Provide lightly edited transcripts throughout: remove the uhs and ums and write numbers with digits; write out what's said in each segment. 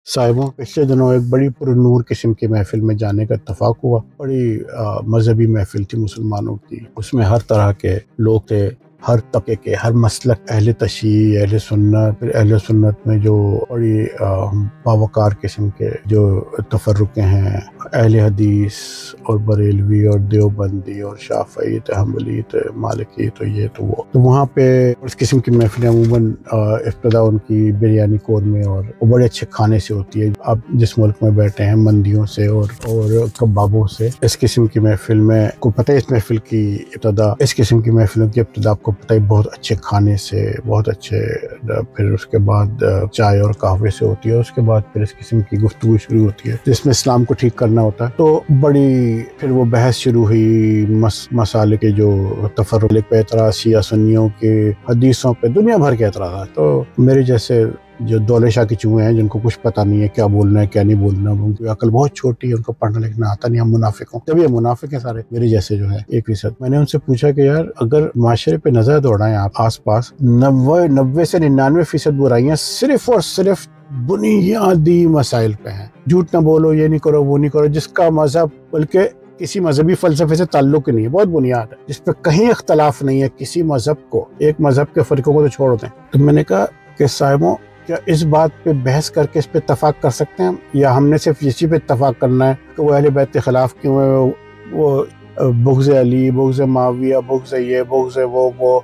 صاحبوں، پچھلے دنوں ایک بڑی پرنور قسم کی محفل میں جانے کا اتفاق ہوا۔ بڑی مذہبی محفل تھی مسلمانوں کی۔ اس میں ہر طرح کے لوگ تھے، ہر طبقے کے، ہر مسلک، اہل تشیع، اہل سنت، پھر اہل سنت میں جو بڑی باوقار قسم کے جو تفرقے ہیں، اہل حدیث اور بریلوی اور دیوبندی اور شافعی تو حنبلی تو مالکی تو یہ تو وہ، تو وہاں پہ اس قسم کی محفلیں عموماً ابتدا ان کی بریانی قورمے اور بڑے اچھے کھانے سے ہوتی ہے۔ آپ جس ملک میں بیٹھے ہیں مندیوں سے اور کبابوں سے، اس قسم کی محفل میں کو پتہ ہے اس محفل کی ابتدا، اس قسم کی محفلوں کی ابتدا آپ کو پتہ ہے بہت اچھے کھانے سے، بہت اچھے، پھر اس کے بعد چائے اور قہوے سے ہوتی ہے، اس کے بعد پھر اس قسم کی گفتگو شروع ہوتی ہے جس میں اسلام کو ٹھیک کرنا ہوتا ہے۔ تو بڑی پھر وہ بحث شروع ہوئی مسالے کے جو تفرق پہ اعتراض، شیعہ سنیوں کے حدیثوں پہ، دنیا بھر کے اعتراضات۔ تو میرے جیسے جو دولے شاہ کے چوہے ہیں جن کو کچھ پتہ نہیں ہے کیا بولنا ہے کیا نہیں بولنا، ان کی عقل بہت چھوٹی ہے، ان کو پڑھنا لکھنا آتا نہیں، ہم منافق ہوں، جب یہ منافق ہیں سارے میرے جیسے جو ہے 1%۔ میں نے ان سے پوچھا کہ یار اگر معاشرے پہ نظر دوڑائیں آپ آس پاس، 90 سے 99% برائیاں صرف اور صرف بنیادی مسائل پہ ہیں۔ جھوٹ نہ بولو، یہ نہیں کرو، وہ نہیں کرو، جس کا مذہب بلکہ کسی مذہبی فلسفے سے تعلق ہی نہیں ہے، بہت بنیاد ہے، جس پہ کہیں اختلاف نہیں ہے کسی مذہب کو، ایک مذہب کے فرقوں کو تو چھوڑ دیں۔ تو میں نے کہا کہ صاحبوں، کیا اس بات پہ بحث کر کے اس پہ اتفاق کر سکتے ہیں یا ہم نے صرف اسی پہ اتفاق کرنا ہے کہ وہ اہل بیت کے خلاف کیوں ہے، وہ بغض علی، بغض معاویہ، بغض یہ، بغض وہ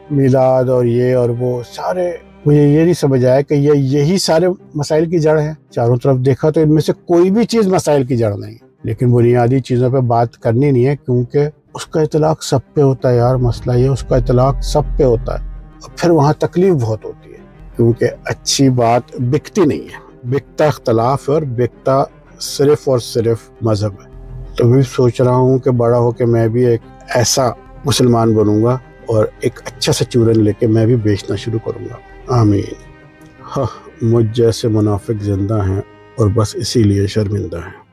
میلاد اور یہ اور وہ سارے، مجھے یہ نہیں سمجھ آیا کہ یہی سارے مسائل کی جڑ ہیں۔ چاروں طرف دیکھا تو ان میں سے کوئی بھی چیز مسائل کی جڑ نہیں ہے، لیکن بنیادی چیزوں پہ بات کرنی نہیں ہے کیونکہ اس کا اطلاق سب پہ ہوتا ہے یار، مسئلہ یہ اس کا اطلاق سب پہ ہوتا ہے، اور پھر وہاں تکلیف بہت ہوتی ہے کیونکہ اچھی بات بکتی نہیں ہے، بکتا اختلاف ہے اور بکتا صرف اور صرف مذہب ہے۔ تو میں سوچ رہا ہوں کہ بڑا ہو کے میں بھی ایک ایسا مسلمان بنوں گا اور ایک اچھا سا چورن لے کے میں بھی بیچنا شروع کروں گا۔ آمین۔ ہاں، مجھ جیسے منافق زندہ ہیں اور بس اسی لیے شرمندہ ہیں۔